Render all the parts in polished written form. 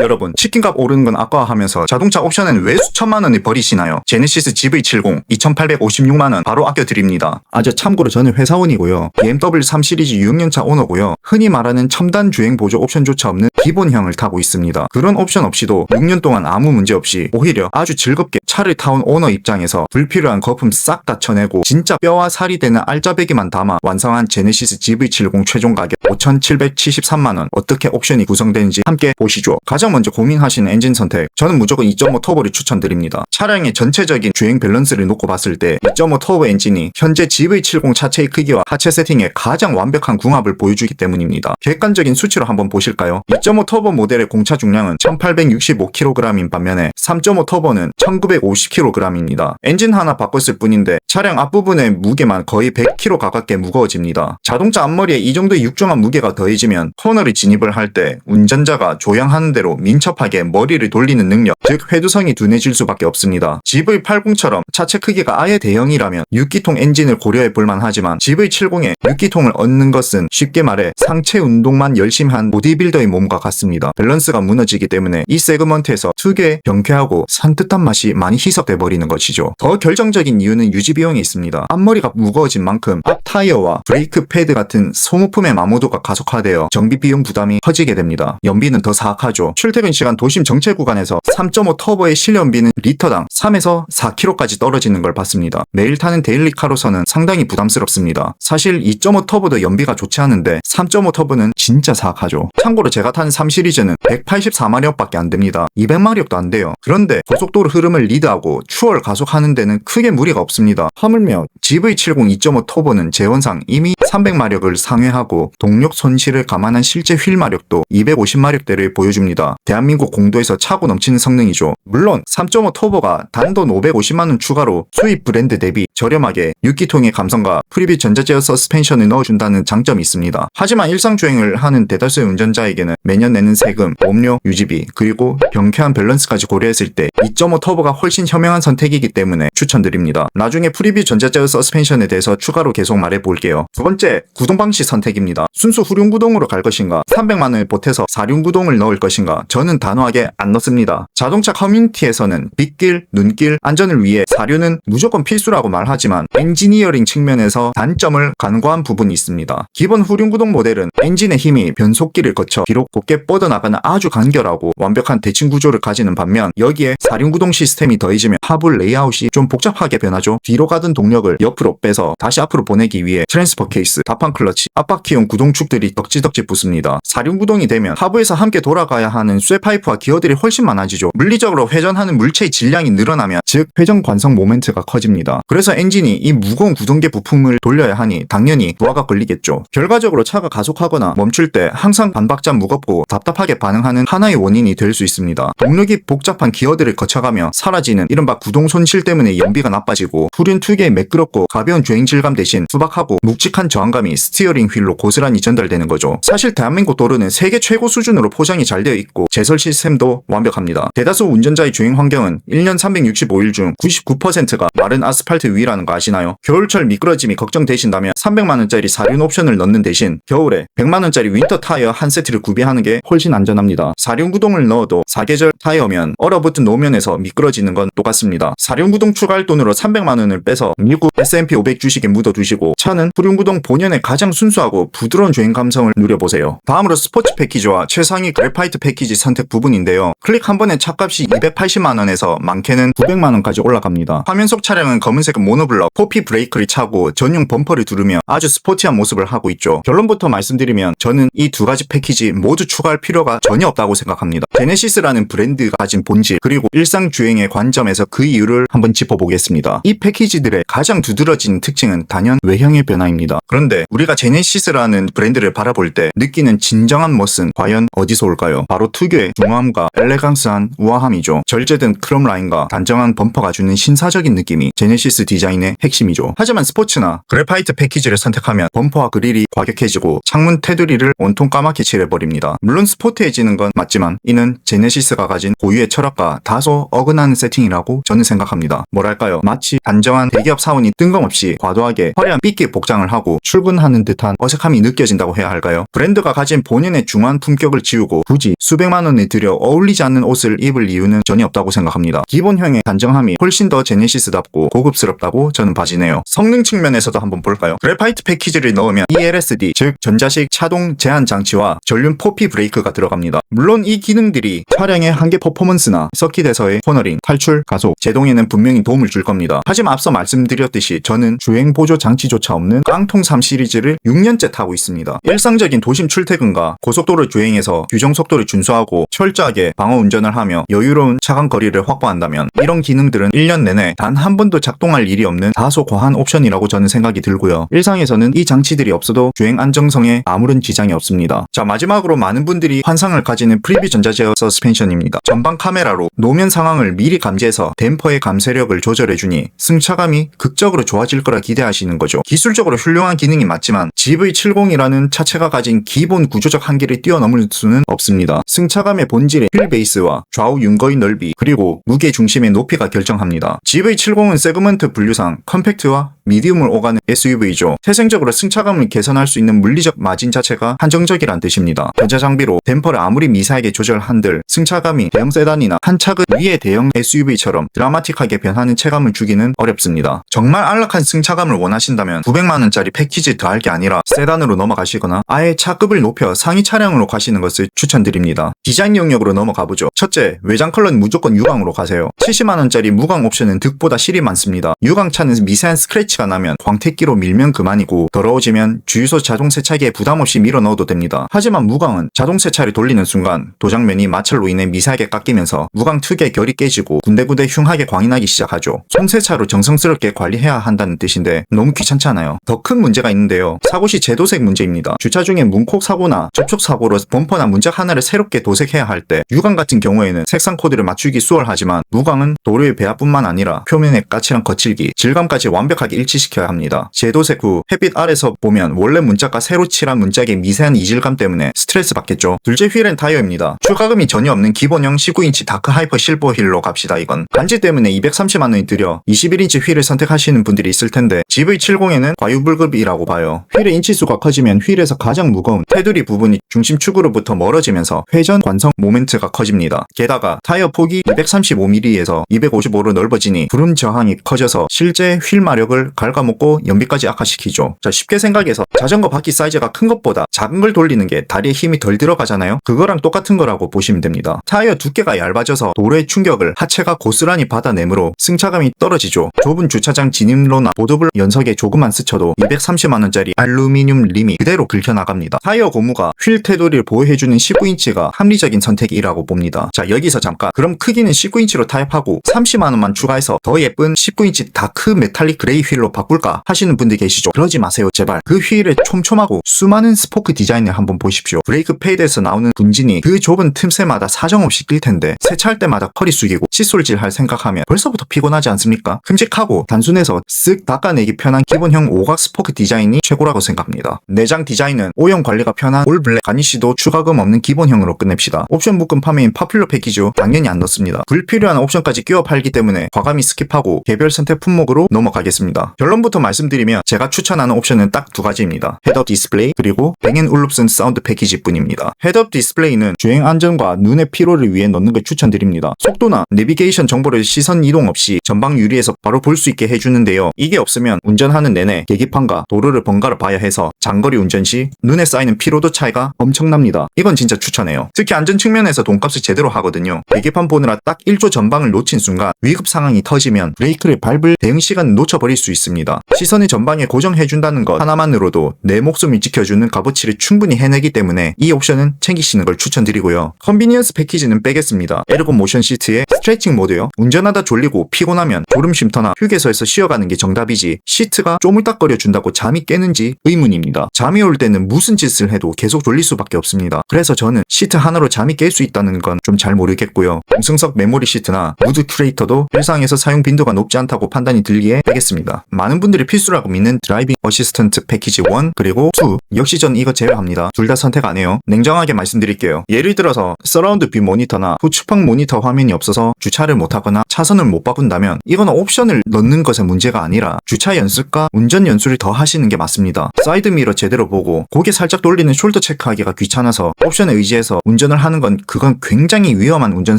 여러분, 치킨값 오르는 건 아까워하면서 자동차 옵션은 왜 수천만 원을 버리시나요? 제네시스 GV70 2,856만 원 바로 아껴드립니다. 참고로 저는 회사원이고요. BMW 3 시리즈 6년차 오너고요. 흔히 말하는 첨단 주행 보조 옵션조차 없는 기본형을 타고 있습니다. 그런 옵션 없이도 6년 동안 아무 문제 없이 오히려 아주 즐겁게 차를 타온 오너 입장에서 불필요한 거품 싹 다 쳐내고 진짜 뼈와 살이 되는 알짜배기만 담아 완성한 제네시스 GV70 최종 가격 5,773만 원. 어떻게 옵션이 구성되는지 함께 보시죠. 가장 먼저 고민하시는 엔진 선택, 저는 무조건 2.5 터보를 추천드립니다. 차량의 전체적인 주행 밸런스를 놓고 봤을 때 2.5 터보 엔진이 현재 GV70 차체의 크기와 하체 세팅에 가장 완벽한 궁합을 보여주기 때문입니다. 객관적인 수치로 한번 보실까요? 2.5 터보 모델의 공차 중량은 1,865kg인 반면에 3.5 터보는 1,950kg입니다. 엔진 하나 바꿨을 뿐인데 차량 앞부분의 무게만 거의 100kg 가깝게 무거워집니다. 자동차 앞머리에 이 정도의 육중한 무게가 더해지면 코너를 진입을 할 때 운전자가 조향하는 대로 민첩하게 머리를 돌리는 능력, 즉 회두성이 둔해질 수밖에 없습니다. GV80처럼 차체 크기가 아예 대형이라면 6기통 엔진을 고려해 볼만 하지만 GV70에 6기통을 얻는 것은 쉽게 말해 상체 운동만 열심히 한 보디빌더의 몸과 같습니다. 밸런스가 무너지기 때문에 이 세그먼트에서 특유의 병쾌하고 산뜻한 맛이 많이 희석돼 버리는 것이죠. 더 결정적인 이유는 유지 비용이 있습니다. 앞머리가 무거워진 만큼 앞 타이어와 브레이크 패드 같은 소모품의 마모도가 가속화되어 정비 비용 부담이 커지게 됩니다. 연비는 더 사악하죠. 출퇴근 시간 도심 정체 구간에서 3.5 터보의 실연비는 리터당 3에서 4km까지 떨어지는 걸 봤습니다. 매일 타는 데일리카로서는 상당히 부담스럽습니다. 사실 2.5 터보도 연비가 좋지 않은데 3.5 터보는 진짜 사악하죠. 참고로 제가 탄 3 시리즈는 184마력밖에 안 됩니다. 200마력도 안 돼요. 그런데 고속도로 흐름을 리드하고 추월 가속하는 데는 크게 무리가 없습니다. 하물며 GV70 2.5 터보는 제원상 이미 300마력을 상회하고 동력 손실을 감안한 실제 휠 마력도 250마력대를 보여줍니다. 대한민국 공도에서 차고 넘치는 성능이죠. 물론 3.5 터보가 단돈 550만원 추가로 수입 브랜드 대비 저렴하게 6기통의 감성과 프리빗 전자제어 서스펜션을 넣어준다는 장점이 있습니다. 하지만 일상주행을 하는 대다수의 운전자에게는 매년 내는 세금, 보험료, 유지비, 그리고 병쾌한 밸런스까지 고려했을 때 2.5 터보가 훨씬 현명한 선택이기 때문에 추천드립니다. 나중에 프리빗 전자제어 서스펜션에 대해서 추가로 계속 말해볼게요. 두 번째, 구동 방식 선택입니다. 순수 후륜구동으로 갈 것인가, 300만원을 보태서 4륜구동을 넣을 것인가, 저는 단호하게 안 넣습니다. 자동차 커뮤니티에서는 빗길, 눈길, 안전을 위해 4륜은 무조건 필수라고 말하지만 엔지니어링 측면에서 단점을 간과한 부분이 있습니다. 기본 후륜구동 모델은 엔진의 힘이 변속기를 거쳐 비록 곱게 뻗어나가는 아주 간결하고 완벽한 대칭 구조를 가지는 반면 여기에 4륜구동 시스템이 더해지면 하부 레이아웃이 좀 복잡하게 변하죠. 뒤로 가던 동력을 옆으로 빼서 다시 앞으로 보내기 위해 트랜스퍼 케이스, 다판 클러치, 앞바퀴용 구동축들이 덕지덕지 붙습니다. 4륜구동이 되면 하부에서 함께 돌아가야 하는 쇠파이프와 기어들이 훨씬 많아지죠. 물리적으로 회전하는 물체의 질량이 늘어나면 즉 회전 관성 모멘트가 커집니다. 그래서 엔진이 이 무거운 구동계 부품을 돌려야 하니 당연히 부하가 걸리겠죠. 결과적으로 차가 가속하거나 멈출 때 항상 반박자 무겁고 답답하게 반응하는 하나의 원인이 될 수 있습니다. 동력이 복잡한 기어들을 거쳐가며 사라지는 이른바 구동 손실 때문에 연비가 나빠지고 후륜 특유의 매끄럽고 가벼운 주행 질감 대신 투박하고 묵직한 저항감이 스티어링 휠로 고스란히 전달되는 거죠. 사실 대한민국 도로는 세계 최고 수준으로 포장이 잘 되어 있고 제설 시스템도 완벽합니다. 대다수 운전자의 주행 환경은 1년 365일 중 99%가 마른 아스팔트 위라는 거 아시나요? 겨울철 미끄러짐이 걱정되신다면 300만원짜리 4륜 옵션을 넣는 대신 겨울에 100만원짜리 윈터 타이어 한 세트를 구비하는 게 훨씬 안전합니다. 4륜 구동을 넣어도 사계절 타이어면 얼어붙은 노면에서 미끄러지는 건 똑같습니다. 4륜 구동 추가할 돈으로 300만원을 빼서 미국 S&P 500 주식에 묻어두시고 차는 후륜 구동 본연의 가장 순수하고 부드러운 주행 감성을 누려보세요. 다음으로 스포츠 패키지와 최상위 그래파이트 패키지 선택 부분인데요. 클릭 한 번에 차값이 280만원에서 많게는 900만원까지 올라갑니다. 화면 속 차량은 검은색 모노블럭, 포피 브레이크를 차고 전용 범퍼를 두르며 아주 스포티한 모습을 하고 있죠. 결론부터 말씀드리면 저는 이 두 가지 패키지 모두 추가할 필요가 전혀 없다고 생각합니다. 제네시스라는 브랜드가 가진 본질 그리고 일상 주행의 관점에서 그 이유를 한번 짚어보겠습니다. 이 패키지들의 가장 두드러진 특징은 단연 외형의 변화입니다. 그런데 우리가 제네시스라는 브랜드를 바라볼 때 느끼는 진정한 멋은 과연 어디서 올까요? 바로 특유의 중후함과 엘레강스한 우아함이죠. 느낌이죠. 절제된 크롬 라인과 단정한 범퍼가 주는 신사적인 느낌이 제네시스 디자인의 핵심이죠. 하지만 스포츠나 그래파이트 패키지를 선택하면 범퍼와 그릴이 과격해지고 창문 테두리를 온통 까맣게 칠해버립니다. 물론 스포티해지는 건 맞지만 이는 제네시스가 가진 고유의 철학과 다소 어긋나는 세팅이라고 저는 생각합니다. 뭐랄까요, 마치 단정한 대기업 사원이 뜬금없이 과도하게 화려한 삐끼 복장을 하고 출근하는 듯한 어색함이 느껴진다고 해야 할까요? 브랜드가 가진 본연의 중후한 품격을 지우고 굳이 수백만 원을 들여 어울리지 않는 옷을 입을 이유는 전혀 없다고 생각합니다. 기본형의 단정함이 훨씬 더 제네시스답고 고급스럽다고 저는 봐지네요. 성능 측면에서도 한번 볼까요? 그래파이트 패키지를 넣으면 ELSD, 즉 전자식 차동 제한 장치와 전륜 포피 브레이크가 들어갑니다. 물론 이 기능들이 차량의 한계 퍼포먼스나 서킷에서의 코너링, 탈출, 가속, 제동에는 분명히 도움을 줄 겁니다. 하지만 앞서 말씀드렸듯이 저는 주행 보조 장치조차 없는 깡통 3 시리즈를 6년째 타고 있습니다. 일상적인 도심 출퇴근과 고속도로 주행에서 규정 속도를 준수하고 철저하게 방어 운전을 하며 여유로운 차간 거리를 확보한다면 이런 기능들은 1년 내내 단 한 번도 작동할 일이 없는 다소 과한 옵션이라고 저는 생각이 들고요. 일상에서는 이 장치들이 없어도 주행 안정성에 아무런 지장이 없습니다. 자, 마지막으로 많은 분들이 환상을 가지는 프리뷰 전자제어 서스펜션입니다. 전방 카메라로 노면 상황을 미리 감지해서 댐퍼의 감쇄력을 조절해주니 승차감이 극적으로 좋아질 거라 기대하시는 거죠. 기술적으로 훌륭한 기능이 맞지만 GV70이라는 차체가 가진 기본 구조적 한계를 뛰어넘을 수는 없습니다. 승차감의 본질의 휠 베이스와 좌우 윤거의 넓이 그리고 무게 중심의 높이가 결정합니다. GV70은 세그먼트 분류상 컴팩트와 미디움을 오가는 SUV죠. 태생적으로 승차감을 개선할 수 있는 물리적 마진 자체가 한정적이란 뜻입니다. 전자 장비로 댐퍼를 아무리 미세하게 조절한들 승차감이 대형 세단이나 한 차급 위의 대형 SUV처럼 드라마틱하게 변하는 체감을 주기는 어렵습니다. 정말 안락한 승차감을 원하신다면 900만원짜리 패키지 더할 게 아니라 세단으로 넘어가시거나 아예 차급을 높여 상위 차량으로 가시는 것을 추천드립니다. 디자인 영역으로 넘어가보죠. 첫째, 외장 컬러는 무조건 유광으로 가세요. 70만원짜리 무광 옵션은 득보다 실이 많습니다. 유광차는 미세한 스크래치가 나면 광택기로 밀면 그만이고 더러워지면 주유소 자동 세차기에 부담없이 밀어 넣어도 됩니다. 하지만 무광은 자동 세차를 돌리는 순간 도장면이 마찰로 인해 미세하게 깎이면서 무광 특유의 결이 깨지고 군데군데 흉하게 광이 나기 시작하죠. 손세차로 정성스럽게 관리해야 한다는 뜻인데 너무 귀찮잖아요. 더 큰 문제가 있는데요. 사고 시 재도색 문제입니다. 주차 중에 문콕 사고나 접촉 사고로 범퍼나 문짝 하나를 새롭게 도색해야 할 때 유광 같은 경우에는 색상 코드를 맞추기 수월하지만 무광은 도료의 배합뿐만 아니라 표면의 까칠한 거칠기, 질감까지 완벽하게 일치시켜야 합니다. 재도색 후 햇빛 아래서 보면 원래 문짝과 새로 칠한 문짝의 미세한 이질감 때문에 스트레스 받겠죠. 둘째, 휠 앤 타이어입니다. 추가금이 전혀 없는 기본형 19인치 다크 하이퍼 실버 휠로 갑시다. 이건 반지 때문에 230만원이 들여 21인치 휠을 선택하시는 분들이 있을 텐데 GV70에는 과유불급이라고 봐요. 휠의 인치수가 커지면 휠에서 가장 무거운 테두리 부분이 중심축으로부터 멀어지면서 회전 관성 모멘트가 커집니다. 게다가 타이어 폭이 235mm에서 255로 넓어지니 구름 저항이 커져서 실제 휠 마력을 갉아먹고 연비까지 악화시키죠. 자, 쉽게 생각해서 자전거 바퀴 사이즈가 큰 것보다 작은 걸 돌리는 게 다리에 힘이 덜 들어가잖아요. 그거랑 똑같은 거라고 보시면 됩니다. 타이어 두께가 얇아져서 도로의 충격을 하체가 고스란히 받아내므로 승차감이 떨어지죠. 좁은 주차장 진입로나 보도블 연석에 조금만 스쳐도 230만원짜리 알루미늄 림이 그대로 긁혀나갑니다. 타이어 고무가 휠 테두리를 보호해주는 19인치가 합리적인 선택이라고 봅니다. 자, 여기서 잠깐, 그럼 크기는 19인치로 타협하고 30만원만 추가해서 더 예쁜 19인치 다크 메탈릭 그레이 휠로 바꿀까 하시는 분들 계시죠. 그러지 마세요, 제발. 그 휠의 촘촘하고 수많은 스포크 디자인을 한번 보십시오. 브레이크 패드에서 나오는 분진이 그 좁은 틈새마다 사정없이 낄 텐데 세차할 때마다 허리 숙이고 칫솔질 할 생각하면 벌써부터 피곤하지 않습니까? 큼직하고 단순해서 쓱 닦아내기 편한 기본형 오각 스포크 디자인이 최고라고 생각합니다. 내장 디자인은 오염 관리가 편한 올 블랙 가니쉬도 추가금 없는 기본형으로 끝냅시다. 옵션 묶음 판매인 파퓰러 패키지 당연히 안 넣습니다. 불필요한 옵션까지 끼워 팔기 때문에 과감히 스킵하고 개별 선택 품목으로 넘어가겠습니다. 결론부터 말씀드리면 제가 추천하는 옵션은 딱 두 가지입니다. 헤드업 디스플레이 그리고 뱅앤올룹슨 사운드 패키지 뿐입니다. 헤드업 디스플레이는 주행 안전과 눈의 피로를 위해 넣는 걸 추천드립니다. 속도나 내비게이션 정보를 시선 이동 없이 전방 유리에서 바로 볼 수 있게 해주는데요. 이게 없으면 운전하는 내내 계기판과 도로를 번갈아 봐야 해서 장거리 운전 시 눈에 쌓이는 피로도 차이가 엄청납니다. 이건 진짜 추천해요. 특히 안전 측면에서 돈값을 제대로 하거든요. 계기판 보느라 딱 1조 전방을 놓친 순간 위급 상황이 터지면 브레이크를 밟을 대응 시간을 놓쳐버릴 수 있습니다. 시선을 전방에 고정해준다는 것 하나만으로도 내 목숨을 지켜주는 값어치를 충분히 해내기 때문에 이 옵션은 챙기시는 걸 추천드리고요. 컨비니언스 패키지는 빼겠습니다. 에르고 모션 시트에 스트레칭 모드요. 운전하다 졸리고 피곤하면 졸음 쉼터나 휴게소에서 쉬어가는 게 정답이지 시트가 쪼물딱거려 준다고 잠이 깨는지 의문입니다. 잠이 올 때는 무슨 짓을 해도 계속 졸릴 수밖에 없습니다. 그래서 저는 시트 하나로 잠이 깰 수 있다는 건 좀 잘 모르겠고요. 동승석 메모리 시트나 무드 큐레이터도 일상에서 사용 빈도가 높지 않다고 판단이 들기에 빼겠습니다. 많은 분들이 필수라고 믿는 드라이빙 어시스턴트 패키지 1 그리고 2 역시 전 이거 제외합니다. 둘 다 선택 안 해요. 냉정하게 말씀드릴게요. 예를 들어서 서라운드 뷰 모니터나 후측방 모니터 화면이 없어서 주차를 못하거나 차선을 못 바꾼다면 이거는 옵션을 넣는 것의 문제가 아니라 주차 연습과 운전 연수를 더 하시는 게 맞습니다. 사이드 미러 제대로 보고 고개 살짝 돌리는 숄더 체크하기가 귀찮아서 옵션에 의지해서 운전을 하는 건 그건 굉장히 위험한 운전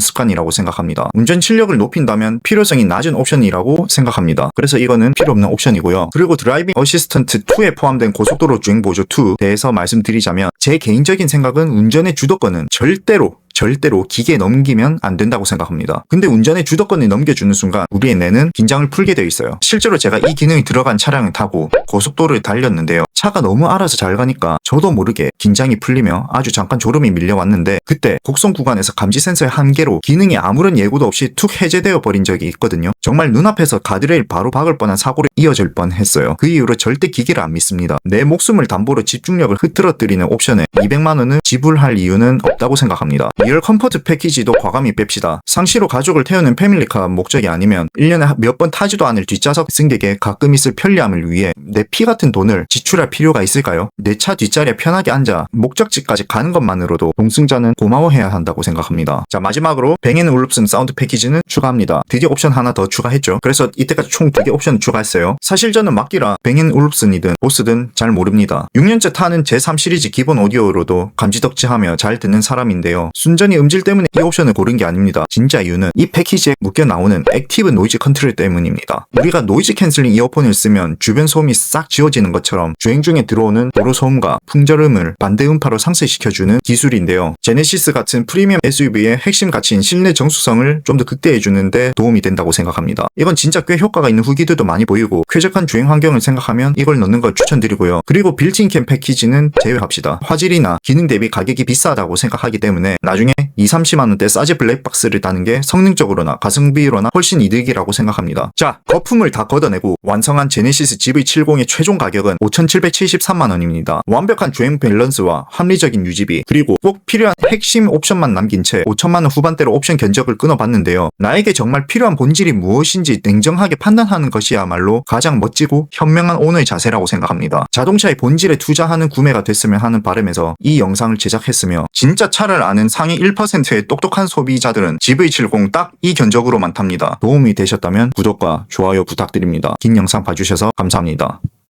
습관이라고 생각합니다. 운전 실력을 높인다면 필요성이 낮은 옵션이라고 생각합니다. 그래서 이거는 필요 없는 옵션이고요. 그리고 드라이빙 어시스턴트 2에 포함된 고속도로 주행 보조 2 대해서 말씀드리자면 제 개인적인 생각은 운전의 주도권은 절대로 기계에 넘기면 안 된다고 생각합니다. 근데 운전의 주도권을 넘겨주는 순간 우리의 뇌는 긴장을 풀게 되어 있어요. 실제로 제가 이 기능이 들어간 차량을 타고 고속도로를 달렸는데요. 차가 너무 알아서 잘 가니까 저도 모르게 긴장이 풀리며 아주 잠깐 졸음이 밀려왔는데 그때 곡선 구간에서 감지 센서의 한계로 기능이 아무런 예고도 없이 툭 해제되어 버린 적이 있거든요. 정말 눈앞에서 가드레일 바로 박을 뻔한 사고로 이어질 뻔했어요. 그 이후로 절대 기계를 안 믿습니다. 내 목숨을 담보로 집중력을 흐트러뜨리는 옵션에 200만 원을 지불할 이유는 없다고 생각합니다. 리얼 컴포트 패키지도 과감히 뺍시다. 상시로 가족을 태우는 패밀리카 목적이 아니면 1년에 몇 번 타지도 않을 뒷좌석 승객의 가끔 있을 편리함을 위해 내 피 같은 돈을 지출할 필요가 있을까요? 내 차 뒷자리에 편하게 앉아 목적지까지 가는 것만으로도 동승자는 고마워해야 한다고 생각합니다. 자, 마지막으로 뱅앤올룹슨 사운드 패키지는 추가합니다. 드디어 옵션 하나 더 추가했죠. 그래서 이때까지 총 2개 옵션을 추가했어요. 사실 저는 막기라 뱅앤올룹슨이든 보스든 잘 모릅니다. 6년째 타는 제3 시리즈 기본 오디오로도 감지덕지하며 잘 듣는 사람인데요. 순전히 음질 때문에 이 옵션을 고른 게 아닙니다. 진짜 이유는 이 패키지에 묶여 나오는 액티브 노이즈 컨트롤 때문입니다. 우리가 노이즈 캔슬링 이어폰을 쓰면 주변 소음이 싹 지워지는 것처럼 주행 중에 들어오는 도로 소음과 풍절음을 반대 음파로 상쇄시켜주는 기술인데요. 제네시스 같은 프리미엄 SUV의 핵심 가치인 실내 정수성을 좀 더 극대해주는데 도움이 된다고 생각합니다. 이건 진짜 꽤 효과가 있는 후기들도 많이 보이고 쾌적한 주행 환경을 생각하면 이걸 넣는 걸 추천드리고요. 그리고 빌트인 캠 패키지는 제외합시다. 화질이나 기능 대비 가격이 비싸다고 생각하기 때문에 나중에 2-30만원대 싸지 블랙박스를 다는 게 성능적으로나 가성비로나 훨씬 이득이라고 생각합니다. 자, 거품을 다 걷어내고 완성한 제네시스 GV70의 최종 가격은 5,773만원입니다. 완벽한 주행 밸런스와 합리적인 유지비 그리고 꼭 필요한 핵심 옵션만 남긴 채 5천만원 후반대로 옵션 견적을 끊어봤는데요. 나에게 정말 필요한 본질이 무엇인지 냉정하게 판단하는 것이야말로 가장 멋지고 현명한 오너의 자세라고 생각합니다. 자동차의 본질에 투자하는 구매가 됐으면 하는 바람에서 이 영상을 제작했으며 진짜 차를 아는 상위 1%의 똑똑한 소비자들은 GV70 딱 이 견적으로만 탑니다. 도움이 되셨다면 구독과 좋아요 부탁드립니다. 긴 영상 봐주셔서 감사합니다.